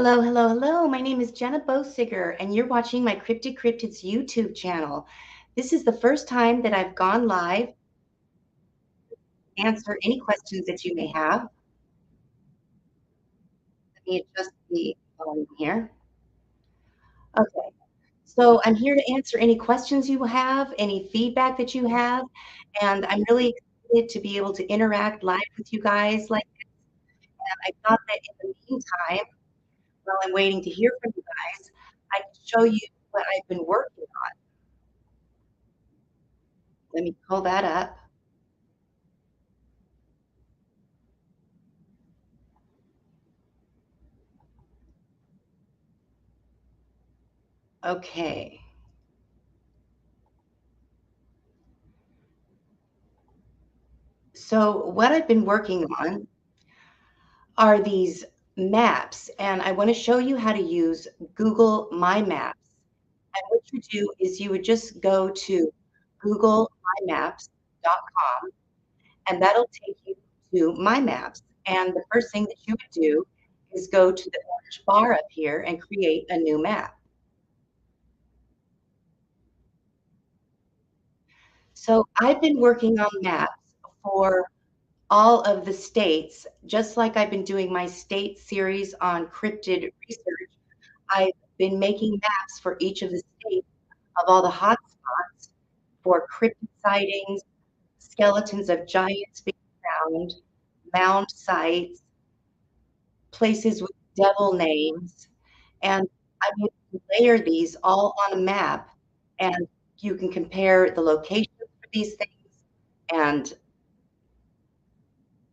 Hello, hello, hello. My name is Jenna Bosiger, and you're watching my Cryptid's YouTube channel. This is the first time that I've gone live to answer any questions that you may have. Let me adjust the volume here. Okay, so I'm here to answer any questions you have, any feedback that you have, and I'm really excited to be able to interact live with you guys like this. And I thought that in the meantime, while I'm waiting to hear from you guys, I can show you what I've been working on. Let me pull that up. Okay. So what I've been working on are these maps, and I want to show you how to use Google My Maps. And what you do is you would just go to googlemaps.com, and that'll take you to My Maps. And the first thing that you would do is go to the orange bar up here and create a new map. So I've been working on maps for all of the states, just like I've been doing my state series on cryptid research. I've been making maps for each of the states of all the hot spots for cryptid sightings, skeletons of giants being found, mound sites, places with devil names, and I'm able to layer these all on a map, and you can compare the locations for these things and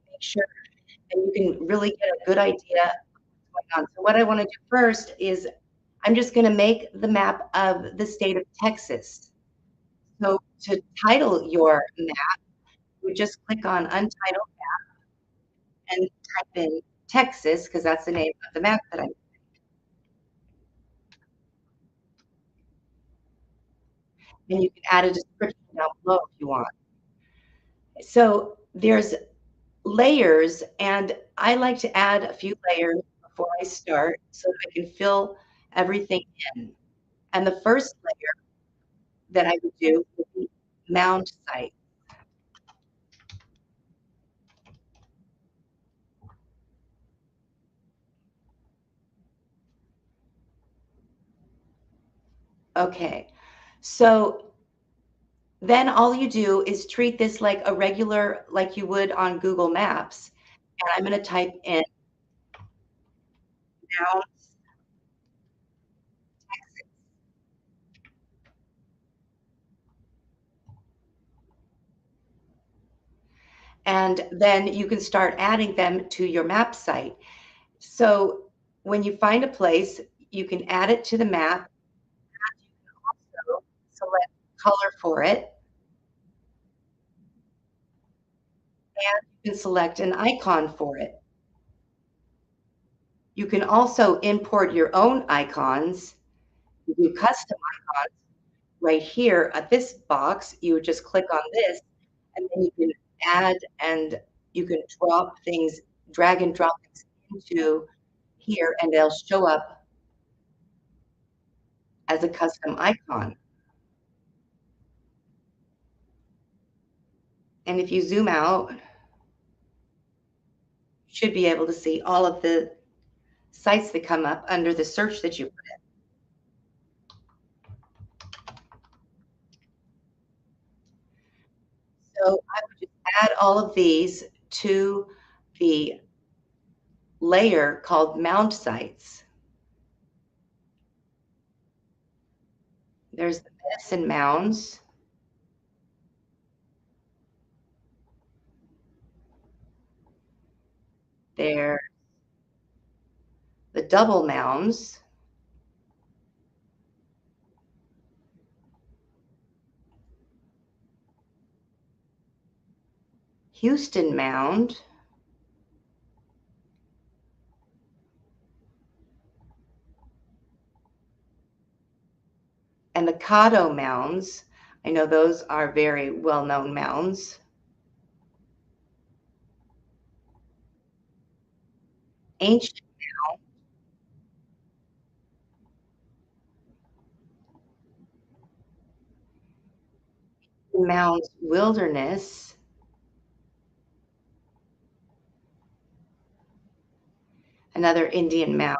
make sure and you can really get a good idea of what's going on. So what I want to do first is I'm just going to make the map of the state of Texas. So to title your map, you just click on Untitled and type in Texas because that's the name of the map that I'm. And you can add a description down below if you want. So there's layers, and I like to add a few layers before I start so that I can fill everything in. And the first layer that I would do would be mound site. Okay. So then all you do is treat this like a regular, like you would on Google Maps. And I'm going to type in Mounds. And then you can start adding them to your map site. So when you find a place, you can add it to the map. You can also select color for it, and you can select an icon for it. You can also import your own icons. You do custom icons right here at this box. You would just click on this, and then you can add and you can drop things, drag and drop things into here, and they'll show up as a custom icon. And if you zoom out, you should be able to see all of the sites that come up under the search that you put in. So I would just add all of these to the layer called mound sites. There's the medicine mounds. There, the double mounds. Houston mound. And the Caddo mounds. I know those are very well-known mounds. Ancient Mounds Wilderness, another Indian mound,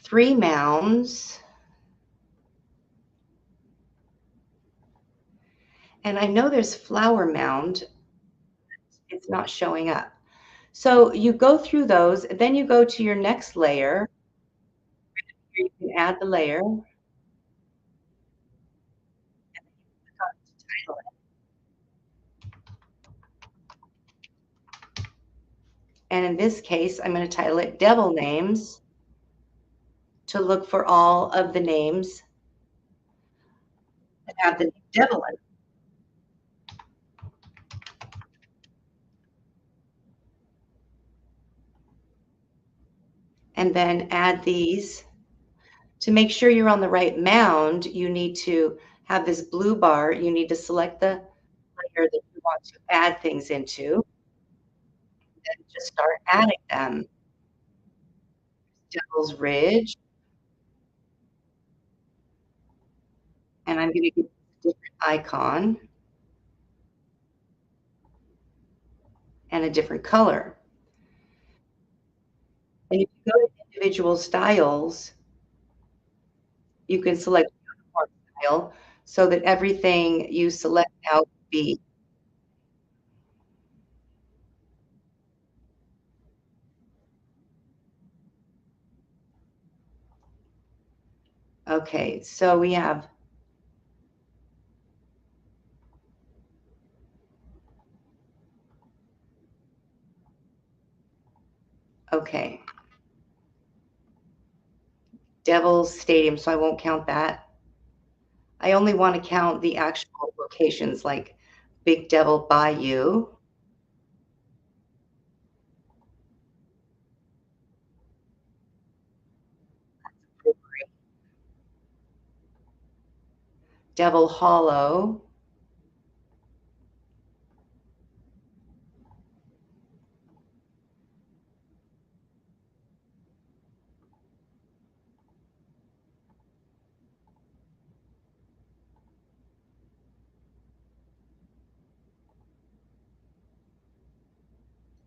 3 mounds, and I know there's Flower Mound, it's not showing up. So you go through those, then you go to your next layer. Here you can add the layer, title it, and in this case, I'm gonna title it Devil Names to look for all of the names that have the name devil in, and then add these. To make sure you're on the right mound, you need to have this blue bar. You need to select the layer that you want to add things into, and just start adding them. Devil's Ridge, and I'm gonna give it a different icon and a different color. And if you go to individual styles, you can select uniform style so that everything you select now will be okay. So we have okay, Devil's Stadium, so I won't count that. I only want to count the actual locations like Big Devil Bayou, Devil Hollow,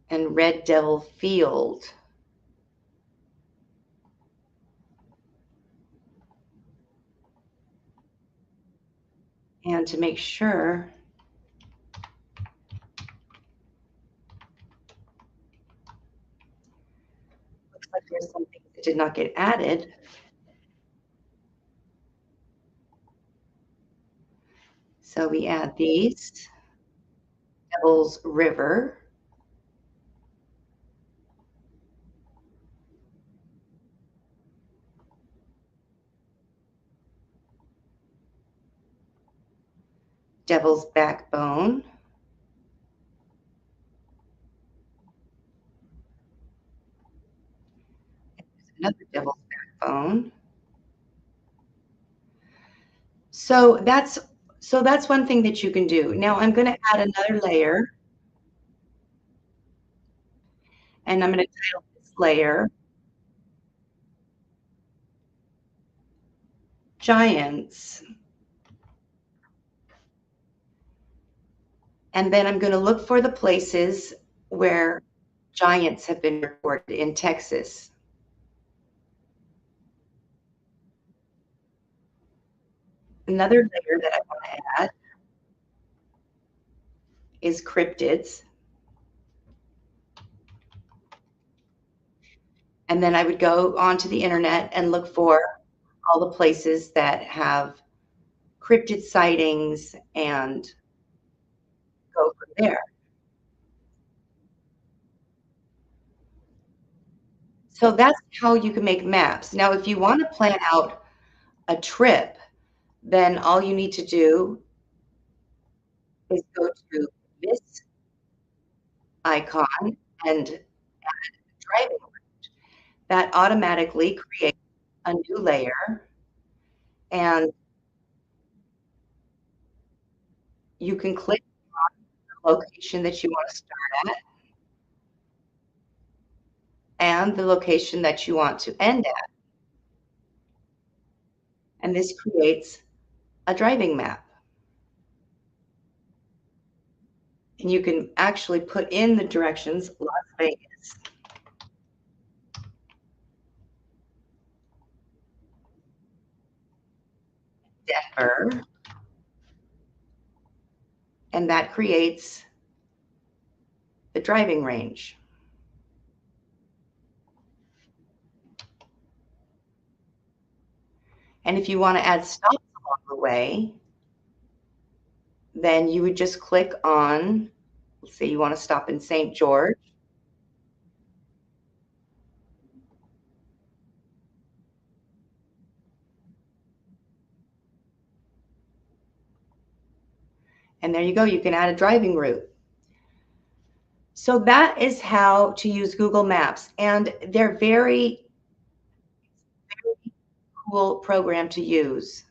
and Red Devil Field. And to make sure, looks like there's something that did not get added. So we add these. Devil's River, Devil's Backbone, another Devil's Backbone. So that's one thing that you can do. Now I'm gonna add another layer, and I'm gonna title this layer Giants. And then I'm gonna look for the places where giants have been reported in Texas. Another layer that I wanna add is cryptids. And then I would go onto the internet and look for all the places that have cryptid sightings and go from there. So that's how you can make maps. Now, if you want to plan out a trip, then all you need to do is go to this icon and driving. That automatically creates a new layer, and you can click the location that you want to start at, and the location that you want to end at. And this creates a driving map. And you can actually put in the directions Las Vegas, Denver, and that creates the driving range. And if you want to add stops along the way, then you would just click on, let's say you want to stop in St. George. And there you go, you can add a driving route. So that is how to use Google Maps. And they're very, very cool program to use.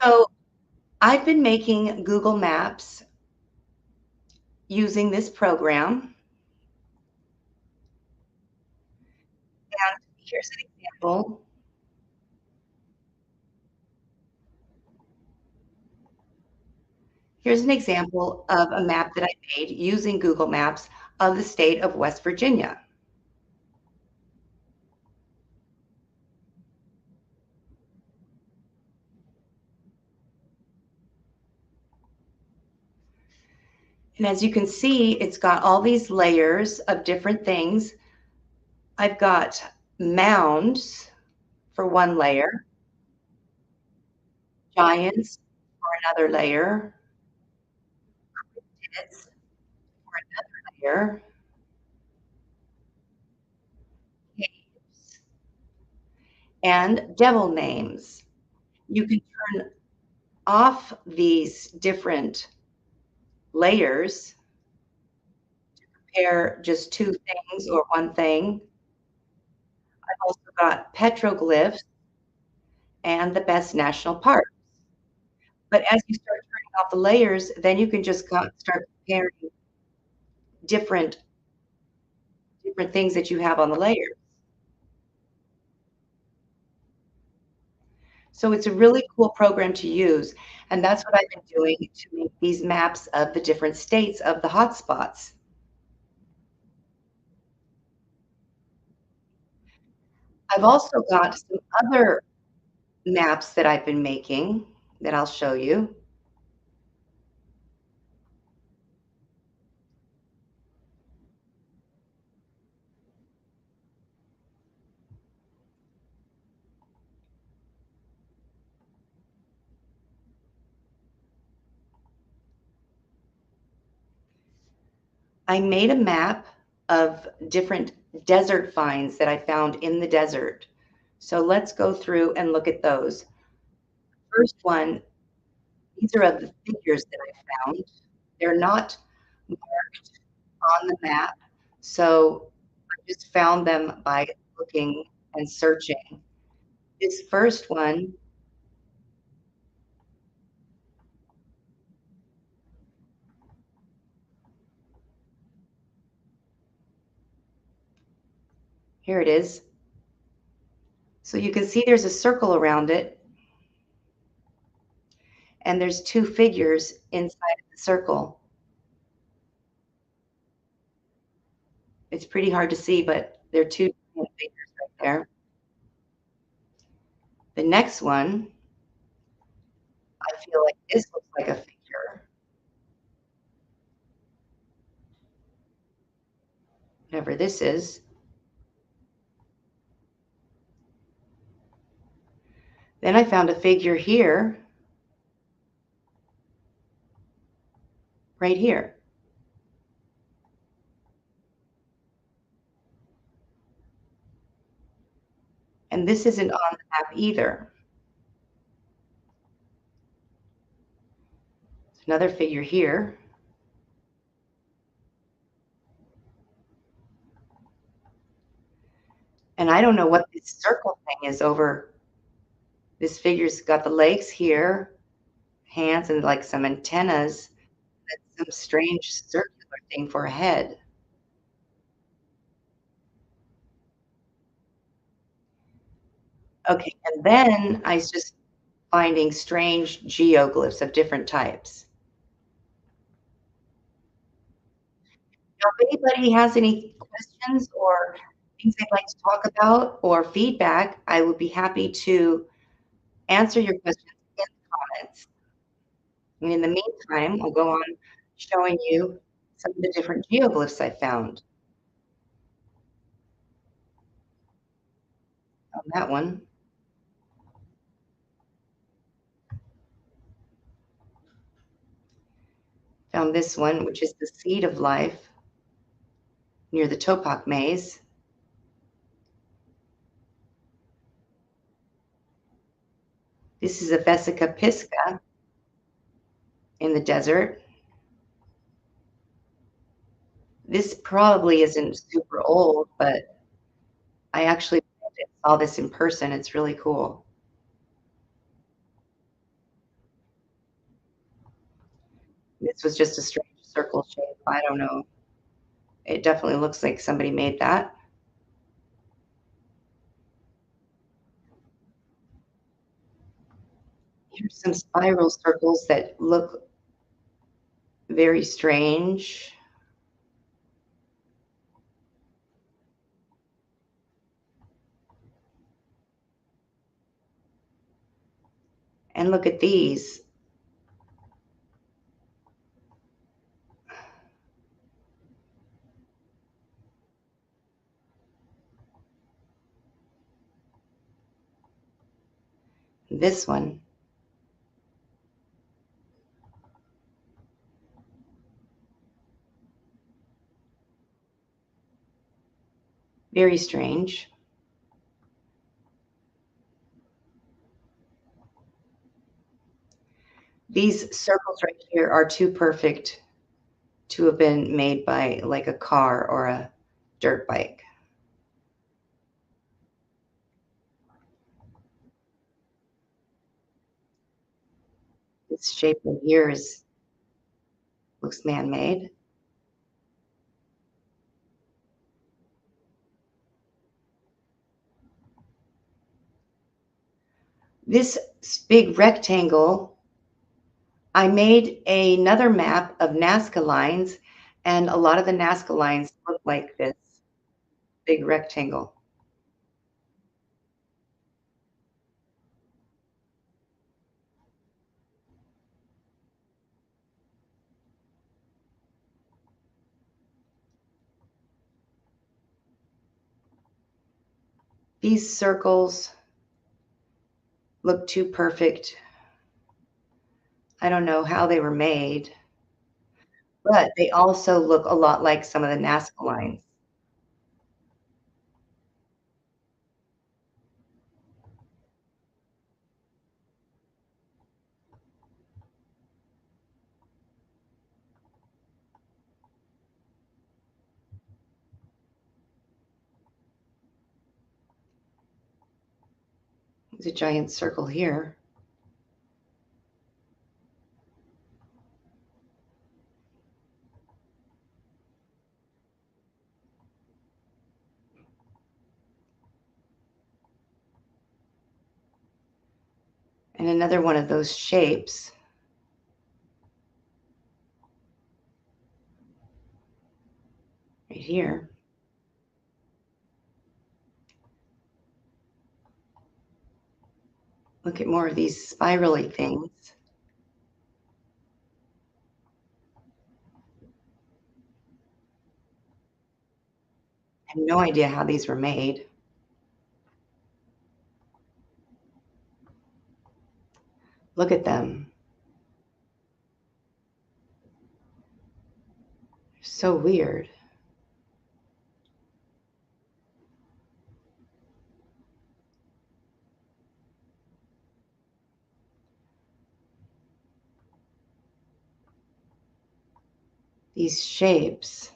So I've been making Google Maps using this program. And here's an example. Here's an example of a map that I made using Google Maps of the state of West Virginia. And as you can see, it's got all these layers of different things. I've got mounds for one layer, giants for another layer, cryptids for another layer, caves, and devil names. You can turn off these different layers, compare just two things or one thing. I've also got petroglyphs and the best national parks. But as you start turning off the layers, then you can just start comparing different different things that you have on the layers. So it's a really cool program to use, and that's what I've been doing to make these maps of the different states of the hotspots. I've also got some other maps that I've been making that I'll show you. I made a map of different desert finds that I found in the desert. So let's go through and look at those. First one, these are of the figures that I found. They're not marked on the map, so I just found them by looking and searching. This first one, here it is. So you can see there's a circle around it, and there's two figures inside of the circle. It's pretty hard to see, but there are two figures right there. The next one, I feel like this looks like a figure, whatever this is. Then I found a figure here, right here. And this isn't on the map either. There's another figure here. And I don't know what this circle thing is over. This figure's got the legs here, hands and, like, some antennas, and some strange circular thing for a head. Okay, and then I was just finding strange geoglyphs of different types. Now, if anybody has any questions or things they'd like to talk about or feedback, I would be happy to answer your questions in the comments. And in the meantime, I'll go on showing you some of the different geoglyphs I found on that one. Found this one, which is the seed of life near the Topak maze. This is a Vesica pisca in the desert. This probably isn't super old, but I actually saw this in person. It's really cool. This was just a strange circle shape. I don't know. It definitely looks like somebody made that. Here's some spiral circles that look very strange. And look at these. This one. Very strange. These circles right here are too perfect to have been made by like a car or a dirt bike. This shape in here is looks man-made. This big rectangle, I made another map of Nazca lines, and a lot of the Nazca lines look like this big rectangle. These circles look too perfect. I don't know how they were made, but they also look a lot like some of the Nazca lines. There's a giant circle here. And another one of those shapes. Right here. Look at more of these spirally things. I have no idea how these were made. Look at them. They're so weird. These shapes.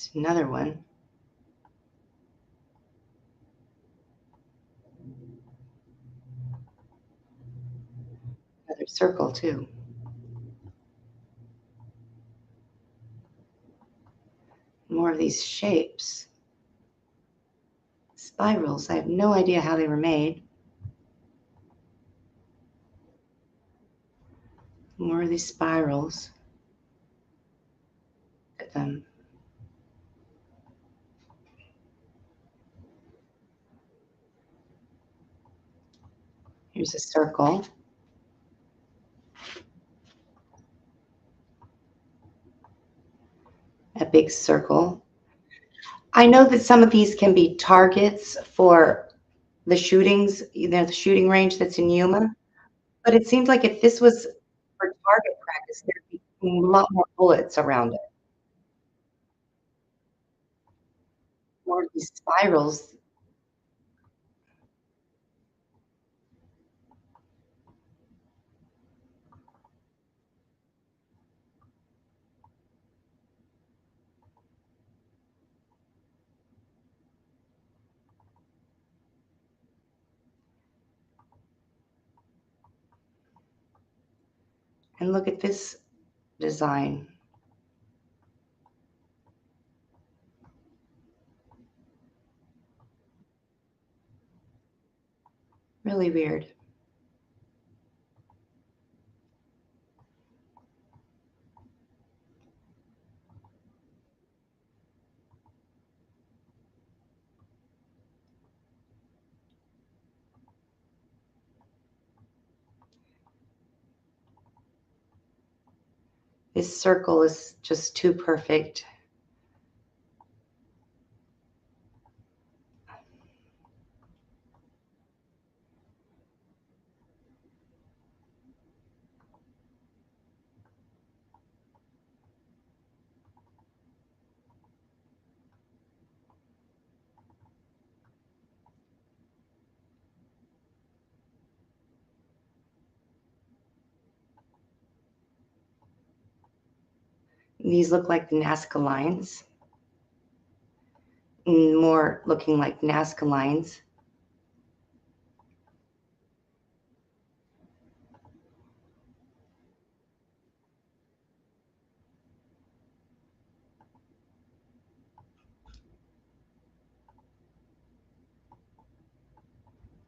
It's another one, another circle too. More of these shapes. Spirals. I have no idea how they were made. More of these spirals. Look at them. Here's a circle. A big circle. I know that some of these can be targets for the shootings, the shooting range that's in Yuma. But it seems like if this was for target practice, there'd be a lot more bullets around it. More of these spirals. And look at this design. Really weird. This circle is just too perfect. These look like Nazca lines. More looking like Nazca lines.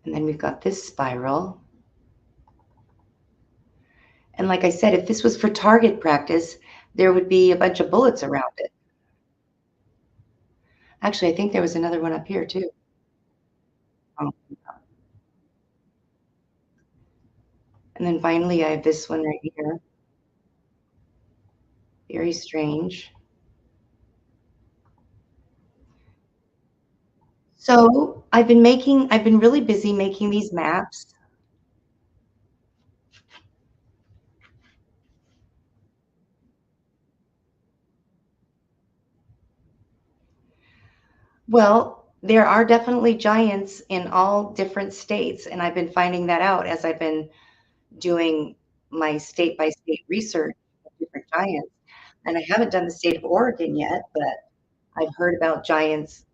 And then we've got this spiral. And like I said, if this was for target practice, there would be a bunch of bullets around it. Actually, I think there was another one up here too. Oh. And then finally, I have this one right here. Very strange. So I've been really busy making these maps. Well, there are definitely giants in all different states, and I've been finding that out as I've been doing my state by state research of different giants. And I haven't done the state of Oregon yet, but I've heard about giants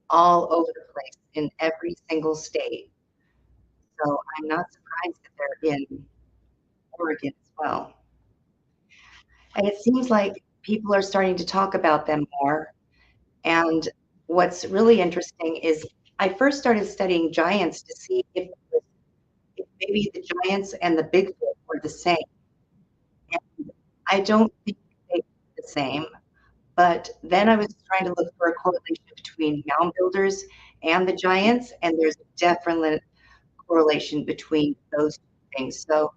all over the place in every single state. So I'm not surprised that they're in Oregon as well. And it seems like people are starting to talk about them more. And what's really interesting is I first started studying giants to see if maybe the giants and the Bigfoot were the same. And I don't think they're the same. But then I was trying to look for a correlation between mound builders and the giants, and there's a definite correlation between those two things. So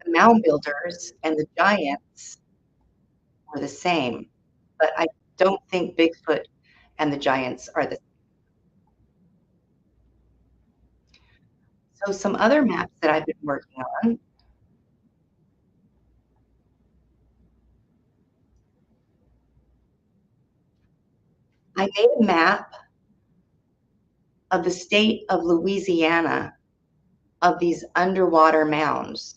the mound builders and the giants were the same, but I don't think Bigfoot and the giants are the. So some other maps that I've been working on, I made a map of the state of Louisiana of these underwater mounds.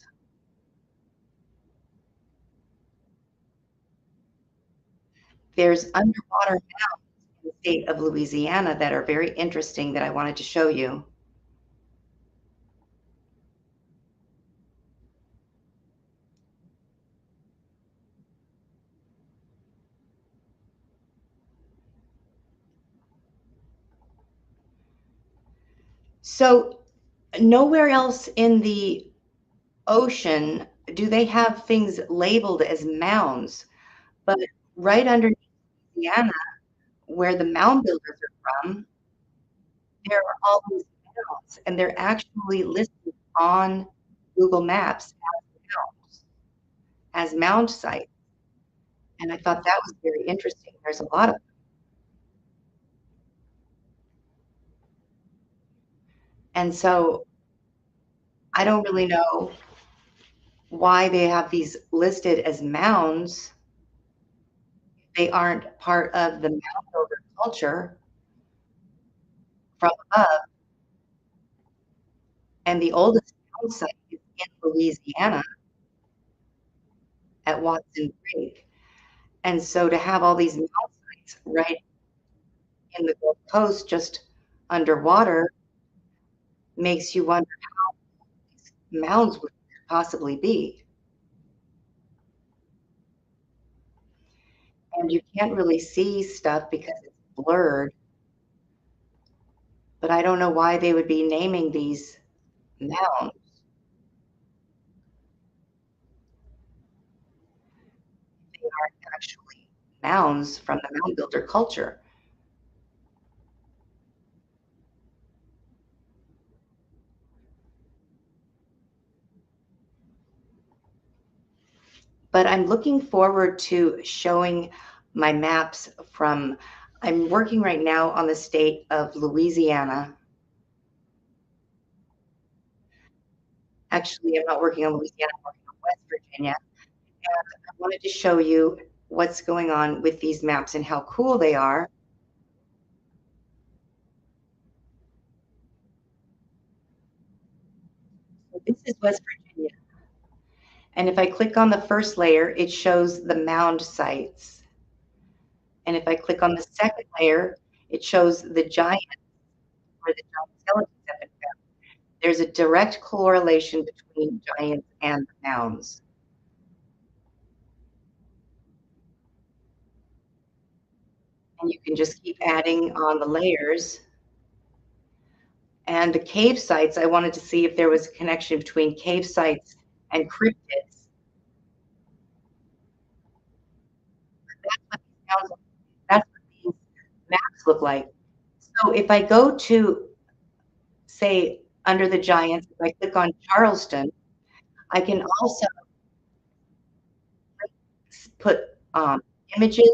There's underwater mounds in the state of Louisiana that are very interesting that I wanted to show you. So, nowhere else in the ocean do they have things labeled as mounds, but right underneath Louisiana, where the mound builders are from, there are all these mounds, and they're actually listed on Google Maps as mound sites, and I thought that was very interesting. There's a lot of and so I don't really know why they have these listed as mounds. They aren't part of the mound builder culture from above, and the oldest mound site is in Louisiana at Watson Creek, and so to have all these mound sites right in the Gulf Coast just underwater makes you wonder how mounds would possibly be, and you can't really see stuff because it's blurred, but I don't know why they would be naming these mounds. They aren't actually mounds from the mound builder culture. But I'm looking forward to showing my maps from I'm working right now on the state of Louisiana. Actually, I'm not working on Louisiana, I'm working on West Virginia. And I wanted to show you what's going on with these maps and how cool they are. So this is West Virginia. And if I click on the first layer, it shows the mound sites. And if I click on the second layer, it shows the giant where the giant skeletons have been found. There's a direct correlation between giants and mounds. And you can just keep adding on the layers. And the cave sites, I wanted to see if there was a connection between cave sites and cryptids. That's what that's what these maps look like. So if I go to, say, under the giants, if I click on Charleston, I can also put images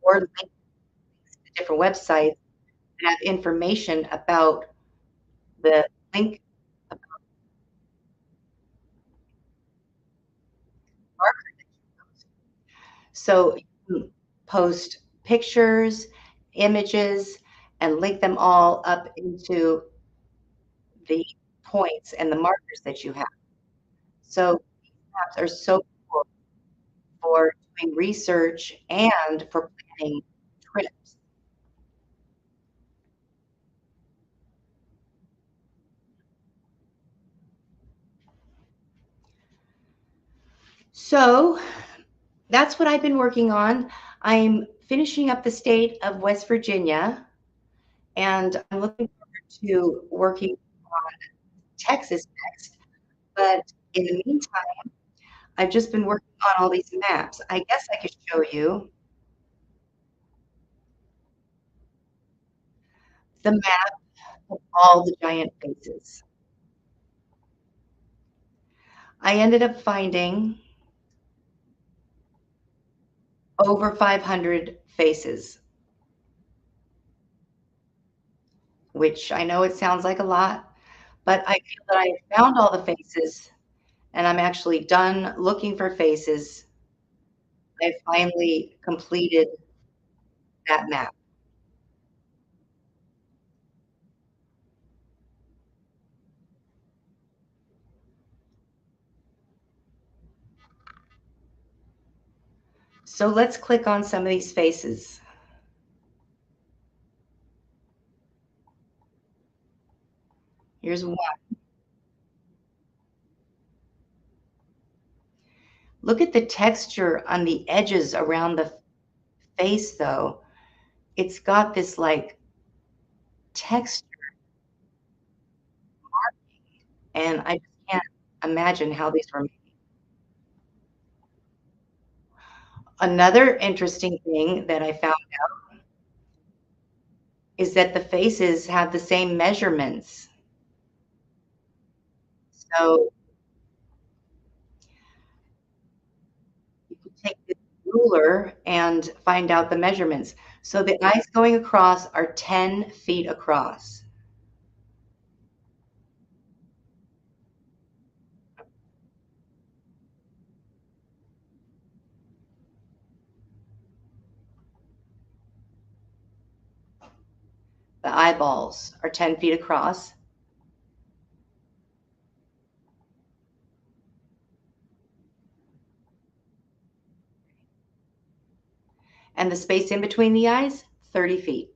or links to different websites that have information about the link marker. So you can post pictures, images, and link them all up into the points and the markers that you have. So these apps are so cool for doing research and for planning trips. So that's what I've been working on. I'm finishing up the state of West Virginia, and I'm looking forward to working on Texas next. But in the meantime, I've just been working on all these maps. I guess I could show you the map of all the giant faces. I ended up finding over 500 faces, which I know it sounds like a lot, but I feel that I found all the faces and I'm actually done looking for faces. I finally completed that map. So let's click on some of these faces. Here's one. Look at the texture on the edges around the face, though. It's got this like texture, and I just can't imagine how these were made. Another interesting thing that I found is that the faces have the same measurements. So you can take this ruler and find out the measurements. So the eyes going across are 10 feet across. The eyeballs are 10 feet across, and the space in between the eyes, 30 feet.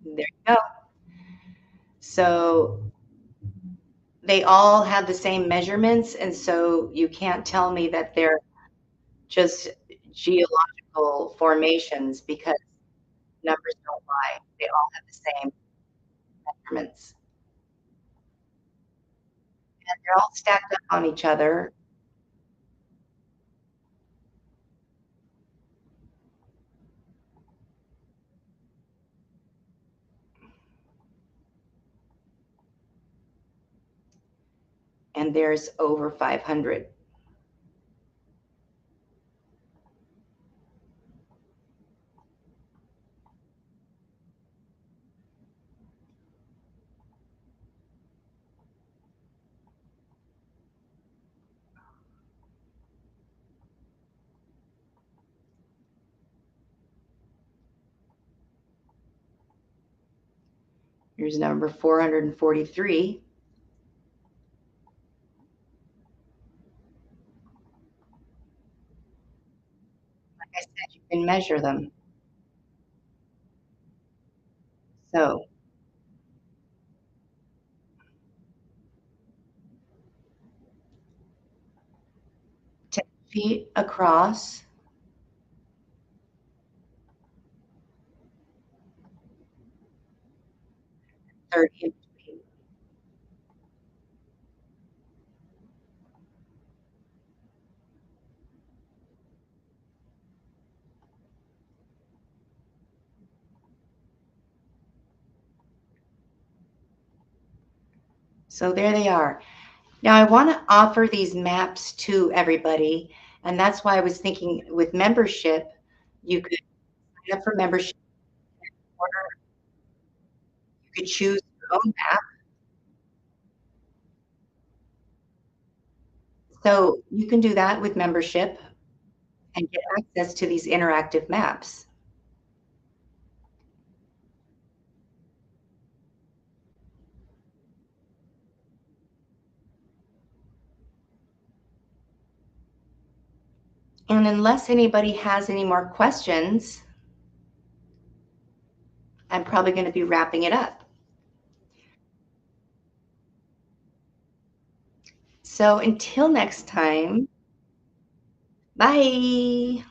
There you go. So they all have the same measurements, and so you can't tell me that they're just geological formations because numbers don't lie. They all have the same measurements. And they're all stacked up on each other, and there's over 500. Here's number 443. Like I said, you can measure them. So 10 feet across, 30 in between. So there they are. Now I want to offer these maps to everybody, and that's why I was thinking with membership, you could sign up for membership, or you could choose your own map. So you can do that with membership and get access to these interactive maps. And unless anybody has any more questions, I'm probably going to be wrapping it up. So until next time, bye.